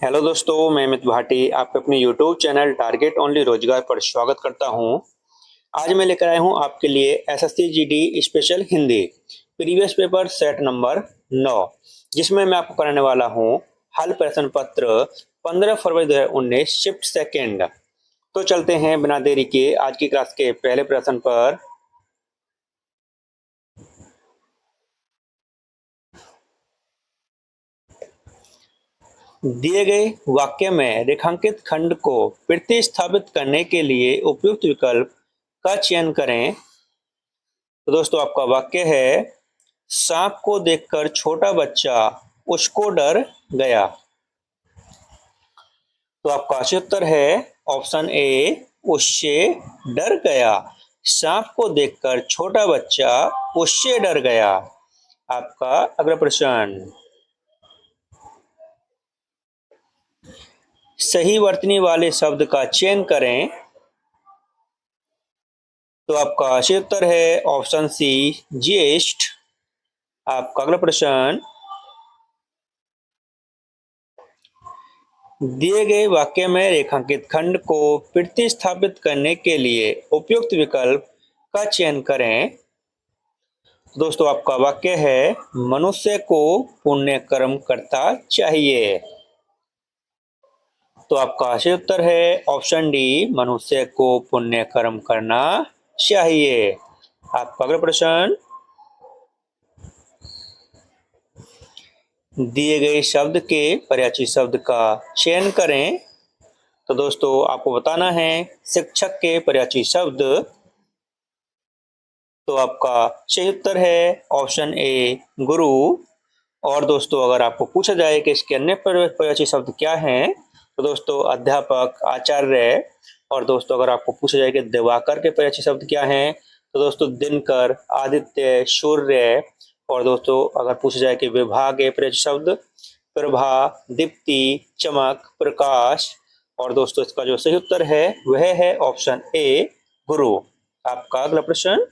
Hello दोस्तों, मैं अमित भाटी आपके अपने यूट्यूब चैनल टारगेट ओनली रोजगार पर स्वागत करता हूं। आज मैं लेकर आया हूं आपके लिए SSC GD special Hindi previous paper set number 9, जिसमें मैं आपको कराने वाला हूं हल प्रश्न पत्र 15 फरवरी 2019 शिफ्ट सेकेंड। तो चलते हैं बिना देरी के आज की क्लास के पहले प्रश्न पर। दिए गए वाक्य में रेखांकित खंड को प्रतिस्थापित करने के लिए उपयुक्त विकल्प का चयन करें। तो दोस्तों आपका वाक्य है, सांप को देखकर छोटा बच्चा उसको डर गया। तो आपका सही उत्तर है ऑप्शन ए, उससे डर गया। सांप को देखकर छोटा बच्चा उससे डर गया। आपका अगला प्रश्न, सही वर्तनी वाले शब्द का चयन करें। तो आपका सही उत्तर है ऑप्शन सी, ज्येष्ठ। आपका अगला प्रश्न, दिए गए वाक्य में रेखांकित खंड को प्रतिस्थापित करने के लिए उपयुक्त विकल्प का चयन करें। दोस्तों आपका वाक्य है, मनुष्य को पुण्य कर्म करता चाहिए। तो आपका सही उत्तर है ऑप्शन डी, मनुष्य को पुण्य कर्म करना चाहिए। आपका अगला प्रश्न, दिए गए शब्द के पर्यायवाची शब्द का चयन करें। तो दोस्तों आपको बताना है शिक्षक के पर्यायवाची शब्द। तो आपका सही उत्तर है ऑप्शन ए, गुरु। और दोस्तों अगर आपको पूछा जाए कि इसके अन्य पर्यायवाची शब्द क्या हैं, तो दोस्तों अध्यापक, आचार्य। और दोस्तों अगर आपको पूछा जाए कि दिवाकर के पर्यायवाची शब्द क्या हैं, तो दोस्तों दिनकर, आदित्य, सूर्य। और दोस्तों अगर पूछा जाए कि विभाग के पर्यायवाची शब्द, प्रभा, दीप्ति, चमक, प्रकाश। और दोस्तों इसका जो सही उत्तर है वह है ऑप्शन ए, गुरु। आपका अगला प्रश्न,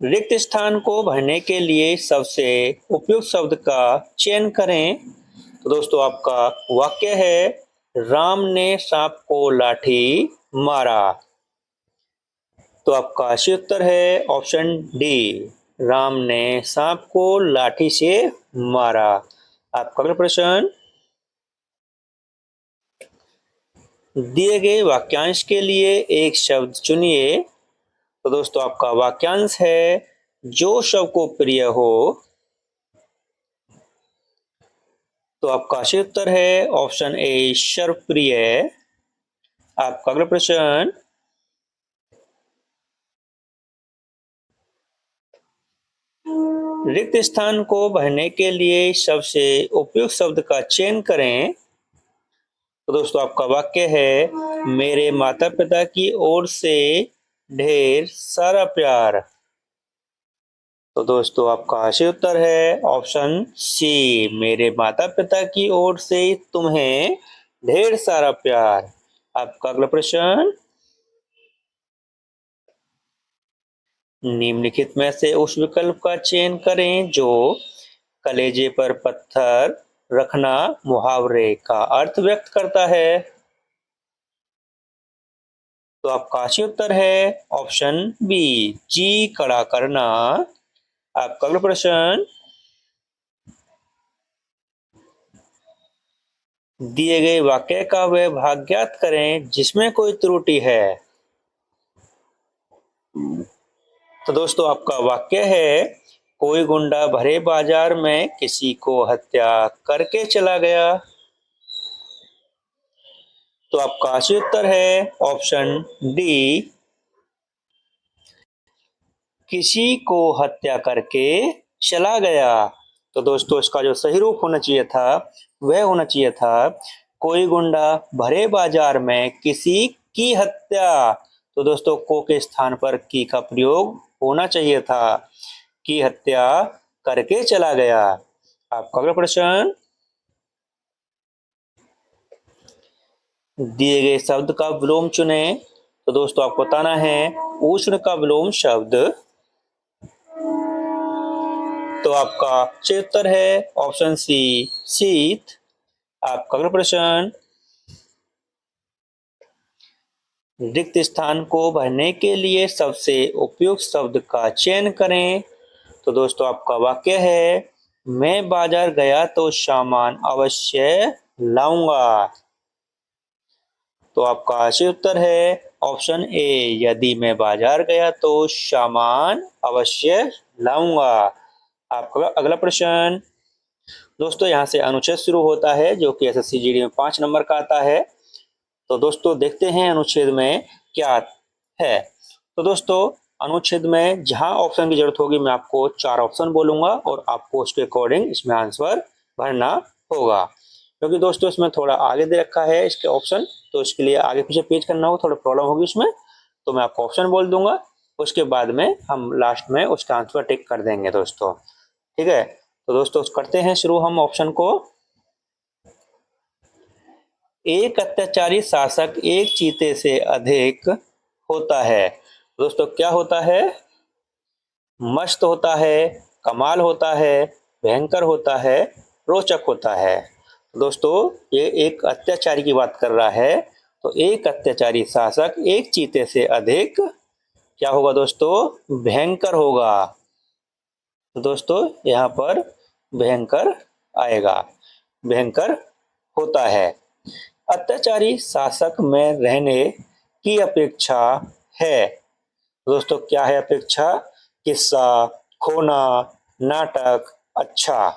रिक्त स्थान को भरने के लिए सबसे उपयुक्त शब्द का चयन करें। तो दोस्तों आपका वाक्य है, राम ने सांप को लाठी मारा। तो आपका सही उत्तर है ऑप्शन डी, राम ने सांप को लाठी से मारा। आपका अगला प्रश्न, दिए गए वाक्यांश के लिए एक शब्द चुनिए। तो दोस्तों आपका वाक्यांश है, जो सबको प्रिय हो। तो आपका सही उत्तर है ऑप्शन ए, सर्वप्रिय। आपका अगला प्रश्न, रिक्त स्थान को भरने के लिए सबसे उपयुक्त शब्द का चयन करें। तो दोस्तों आपका वाक्य है, मेरे माता पिता की ओर से ढेर सारा प्यार। तो दोस्तों आपका सही उत्तर है ऑप्शन सी, मेरे माता पिता की ओर से तुम्हें ढेर सारा प्यार। आपका अगला प्रश्न, निम्नलिखित में से उस विकल्प का चयन करें जो कलेजे पर पत्थर रखना मुहावरे का अर्थ व्यक्त करता है। तो आपका सही उत्तर है ऑप्शन बी, जी खड़ा करना। आपका अगला प्रश्न, दिए गए वाक्य का वह भाग ज्ञात करें जिसमें कोई त्रुटि है। तो दोस्तों आपका वाक्य है, कोई गुंडा भरे बाजार में किसी को हत्या करके चला गया। तो आपका सही उत्तर है ऑप्शन डी, किसी को हत्या करके चला गया। तो दोस्तों इसका जो सही रूप होना चाहिए था वह होना चाहिए था, कोई गुंडा भरे बाजार में किसी की हत्या। तो दोस्तों को के स्थान पर की का प्रयोग होना चाहिए था, की हत्या करके चला गया। आपका अगला प्रश्न, दिए गए शब्द का विलोम चुने। तो दोस्तों आपको बताना है, उष्ण का विलोम शब्द तो आपका सही उत्तर है ऑप्शन सी, शीत। आपका अगला प्रश्न, रिक्त स्थान को भरने के लिए सबसे उपयुक्त शब्द का चयन करें। तो दोस्तों आपका वाक्य है, मैं बाजार गया तो सामान अवश्य लाऊंगा। तो आपका सही उत्तर है ऑप्शन ए, यदि मैं बाजार गया तो सामान अवश्य लाऊंगा। आपका अगला प्रश्न, दोस्तों यहाँ से अनुच्छेद शुरू होता है जो कि एसएससी जीडी में 5 नंबर का आता है। तो दोस्तों देखते हैं अनुच्छेद में क्या है। तो दोस्तों अनुच्छेद में जहां ऑप्शन की जरूरत होगी मैं आपको 4 ऑप्शन बोलूंगा और आपको उसके अकॉर्डिंग इसमें आंसर भरना होगा। क्योंकि दोस्तों इसमें थोड़ा आगे दे रखा है इसके ऑप्शन, तो इसके लिए आगे पीछे पेज करना होगा, थोड़ा प्रॉब्लम होगी इसमें। तो मैं आपको ऑप्शन बोल दूंगा, उसके बाद में हम लास्ट में उसका आंसर टिक कर देंगे दोस्तों, ठीक है। तो दोस्तों करते हैं शुरू हम ऑप्शन को। एक अत्याचारी शासक एक चीते से अधिक होता है। दोस्तों क्या होता है? मस्त होता है, कमाल होता है, भयंकर होता है, रोचक होता है। दोस्तों ये एक अत्याचारी की बात कर रहा है, तो एक अत्याचारी शासक एक चीते से अधिक क्या होगा दोस्तों? भयंकर होगा। तो दोस्तों यहाँ पर भयंकर आएगा, भयंकर होता है। अत्याचारी शासक में रहने की अपेक्षा है। दोस्तों क्या है अपेक्षा? किस्सा, खोना, नाटक, अच्छा।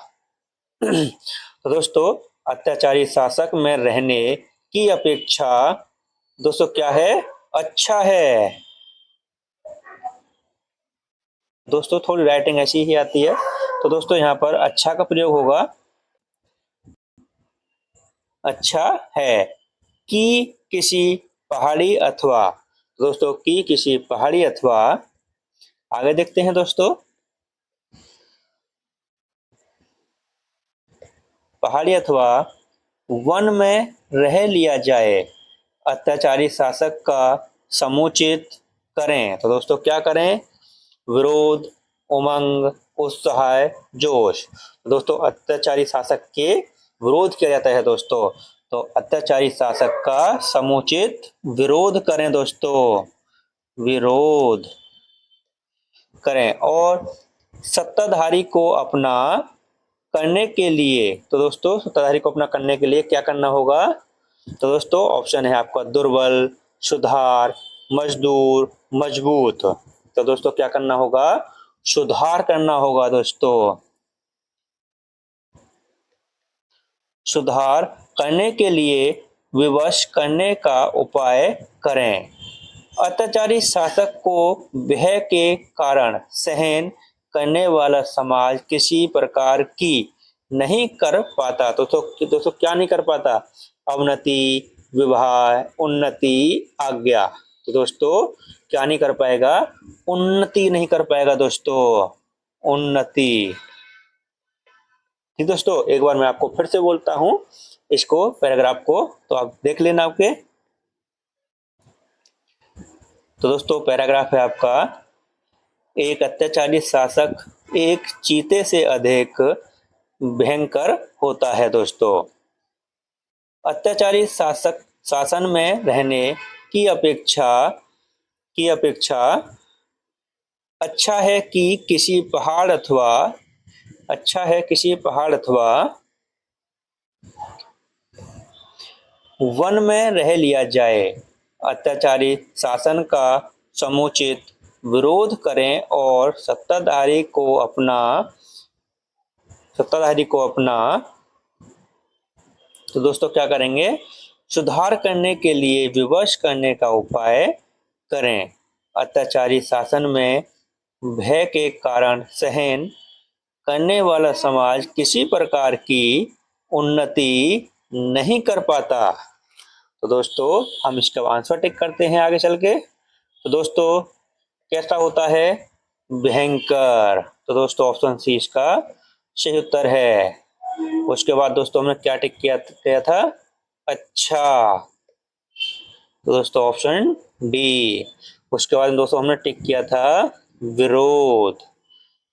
तो दोस्तों अत्याचारी शासक में रहने की अपेक्षा दोस्तों क्या है? अच्छा है। दोस्तों थोड़ी राइटिंग ऐसी ही आती है, तो दोस्तों यहाँ पर अच्छा का प्रयोग होगा, अच्छा है कि किसी पहाड़ी अथवा। दोस्तों की किसी पहाड़ी अथवा, आगे देखते हैं दोस्तों, पहाड़ी अथवा वन में रह लिया जाए। अत्याचारी शासक का समुचित करें। तो दोस्तों क्या करें? विरोध, उमंग, उत्साह, जोश। दोस्तों अत्याचारी शासक के विरोध किया जाता है दोस्तों, तो अत्याचारी शासक का समुचित विरोध करें दोस्तों, विरोध करें। और सत्ताधारी को अपना करने के लिए, तो दोस्तों सत्ताधारी को अपना करने के लिए क्या करना होगा? तो दोस्तों ऑप्शन है आपका दुर्बल, सुधार, मजदूर, मजबूत। तो दोस्तों क्या करना होगा? सुधार करना होगा दोस्तों, सुधार करने के लिए विवश करने का उपाय करें। अत्याचारी शासक को भय के कारण सहन करने वाला समाज किसी प्रकार की नहीं कर पाता। तो दोस्तों क्या नहीं कर पाता? अवनति, विवाह, उन्नति, आज्ञा। तो दोस्तों क्या नहीं कर पाएगा? उन्नति नहीं कर पाएगा दोस्तों, उन्नति। ठीक दोस्तों एक बार मैं आपको फिर से बोलता हूं इसको पैराग्राफ को, तो आप देख लेना आपके। तो दोस्तों पैराग्राफ है आपका, एक अत्याचारी शासक एक चीते से अधिक भयंकर होता है दोस्तों। अत्याचारी शासक शासन में रहने की अपेक्षा अच्छा है कि किसी पहाड़ अथवा, अच्छा है किसी पहाड़ अथवा वन में रह लिया जाए। अत्याचारी शासन का समुचित विरोध करें और सत्ताधारी को अपना तो दोस्तों क्या करेंगे? सुधार करने के लिए विवश करने का उपाय करें। अत्याचारी शासन में भय के कारण सहन करने वाला समाज किसी प्रकार की उन्नति नहीं कर पाता। तो दोस्तों हम इसका आंसर टिक करते हैं आगे चल के। तो दोस्तों कैसा होता है? भयंकर। तो दोस्तों ऑप्शन सी इसका सही उत्तर है। उसके बाद दोस्तों हमने क्या टिक किया था? अच्छा। तो दोस्तों ऑप्शन डी। उसके बाद दोस्तों हमने टिक किया था विरोध,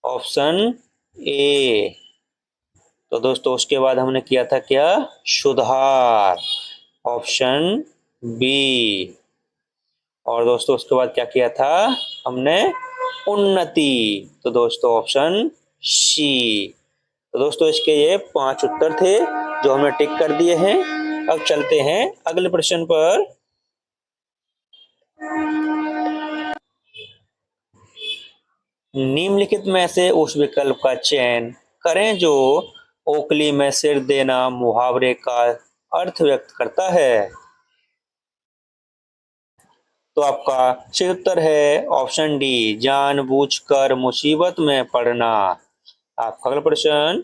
ऑप्शन ए। तो दोस्तों उसके बाद हमने किया था क्या, सुधार, ऑप्शन बी। और दोस्तों उसके बाद क्या किया था हमने, उन्नति, तो दोस्तों ऑप्शन सी। तो दोस्तों इसके ये 5 उत्तर थे जो हमने टिक कर दिए हैं। अब चलते हैं अगले प्रश्न पर। निम्नलिखित में से उस विकल्प का चयन करें जो ओखली में सिर देना मुहावरे का अर्थ व्यक्त करता है। तो आपका सही उत्तर है ऑप्शन डी, जानबूझकर मुसीबत में पड़ना। आपका अगला प्रश्न,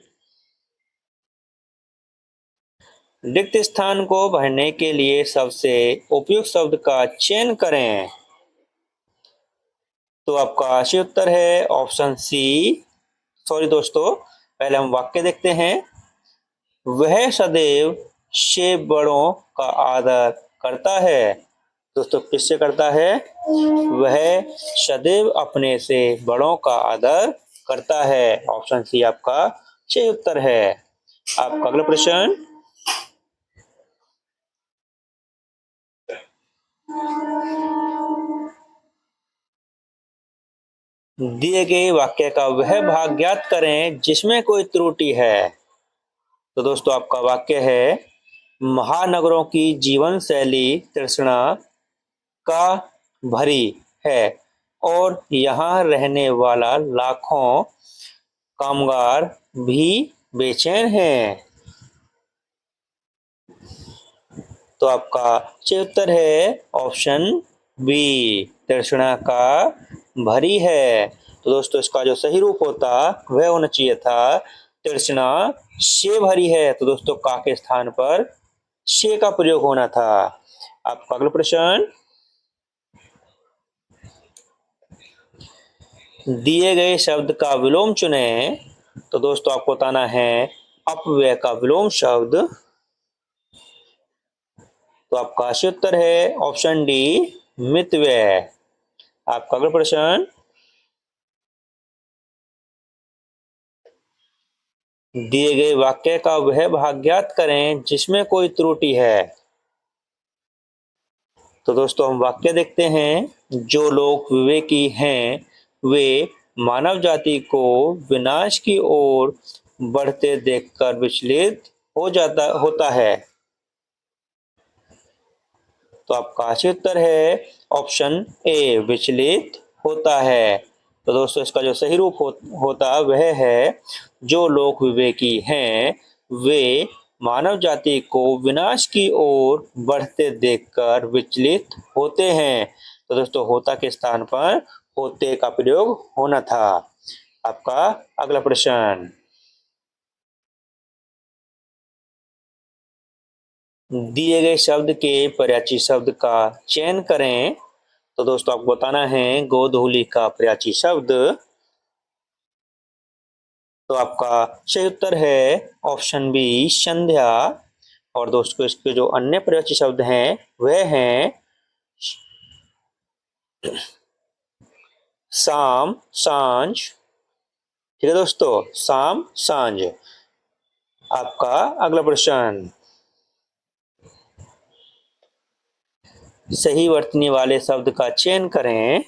रिक्त स्थान को भरने के लिए सबसे उपयुक्त शब्द का चयन करें। तो आपका सही उत्तर है ऑप्शन सी। सॉरी दोस्तों, पहले हम वाक्य देखते हैं। वह सदैव से बड़ों का आदर करता है। दोस्तों किससे करता है, वह सदैव अपने से बड़ों का आदर करता है। ऑप्शन सी आपका सही उत्तर है। आपका अगला प्रश्न, दिए गए वाक्य का वह भाग ज्ञात करें जिसमें कोई त्रुटि है। तो दोस्तों आपका वाक्य है, महानगरों की जीवन शैली तृष्णा का भरी है और यहाँ रहने वाला लाखों कामगार भी बेचैन हैं। तो आपका सही उत्तर है ऑप्शन बी, तृष्णा का भरी है। तो दोस्तों इसका जो सही रूप होता वह होना चाहिए था, तृष्णा से भरी है। तो दोस्तों का के स्थान पर से का प्रयोग होना था। आपका अगला प्रश्न, दिए गए शब्द का विलोम चुने। तो दोस्तों आपको बताना है अपव्यय का विलोम शब्द। तो आपका सही उत्तर है ऑप्शन डी, मितव्यय। आपका अगला प्रश्न, दिए गए वाक्य का वह भाग ज्ञात करें जिसमें कोई त्रुटि है। तो दोस्तों हम वाक्य देखते हैं। जो लोग विवेकी हैं वे मानव जाति को विनाश की ओर बढ़ते देखकर विचलित होता है। तो आपका सही उत्तर है ऑप्शन ए, विचलित होता है। तो दोस्तों इसका जो सही रूप होता वह है, जो लोग विवेकी हैं वे मानव जाति को विनाश की ओर बढ़ते देखकर विचलित होते हैं। तो दोस्तों होता के स्थान पर होते का प्रयोग होना था। आपका अगला प्रश्न, दिए गए शब्द के पर्यायची शब्द का चयन करें। तो दोस्तों आपको बताना है गोधूली का पर्यायची शब्द। तो आपका सही उत्तर है ऑप्शन बी, संध्या। और दोस्तों इसके जो अन्य पर्यायची शब्द हैं वह हैं शाम, सांझ। ठीक है दोस्तों, शाम सांझ। आपका अगला प्रश्न, सही वर्तनी वाले शब्द का चयन करें।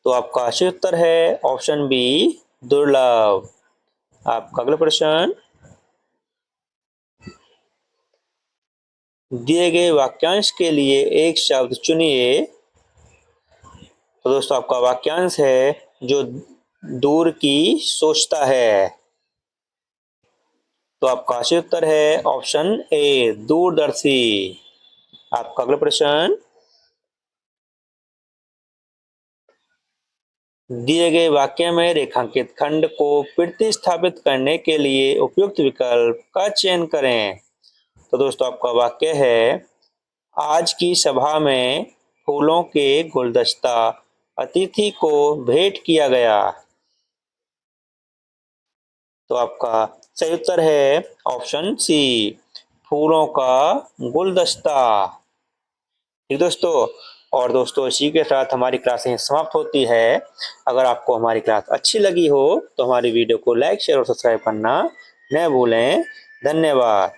तो आपका सही उत्तर है ऑप्शन बी, दुर्लभ। आपका अगला प्रश्न, दिए गए वाक्यांश के लिए एक शब्द चुनिए। तो दोस्तों आपका वाक्यांश है जो दूर की सोचता है। तो आपका सही उत्तर है ऑप्शन ए, दूरदर्शी। आपका अगला प्रश्न, दिए गए वाक्य में रेखांकित खंड को प्रतिस्थापित करने के लिए उपयुक्त विकल्प का चयन करें। तो दोस्तों आपका वाक्य है, आज की सभा में फूलों के गुलदस्ता अतिथि को भेंट किया गया। तो आपका सही उत्तर है ऑप्शन सी, फूलों का गुलदस्ता। ठीक दोस्तों, और दोस्तों इसी के साथ हमारी क्लास यहीं समाप्त होती है। अगर आपको हमारी क्लास अच्छी लगी हो तो हमारी वीडियो को लाइक शेयर और सब्सक्राइब करना न भूलें। धन्यवाद।